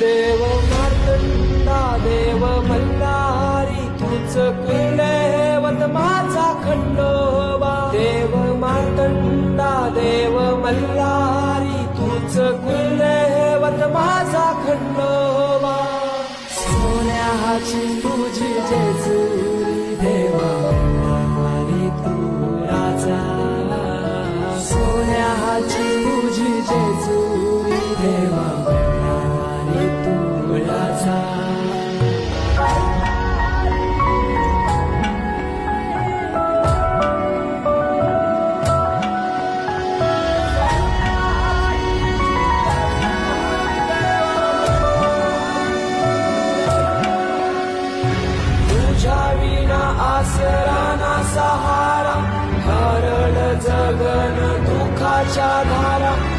देव मार्तंडा देव मल्हारी तूच कुलदैवत माझा खंडोबा देव मार्तंडा देव मल्हारी तूच कुलदैवत माझा खंडोबा सोन्याची तुझी जेजुरी देवा आणि तू राजा सोन्याची तुझी जेजुरी देवा आणि तू राजा आसरा ना सहारा हरळ जगन दुखाच्या धारा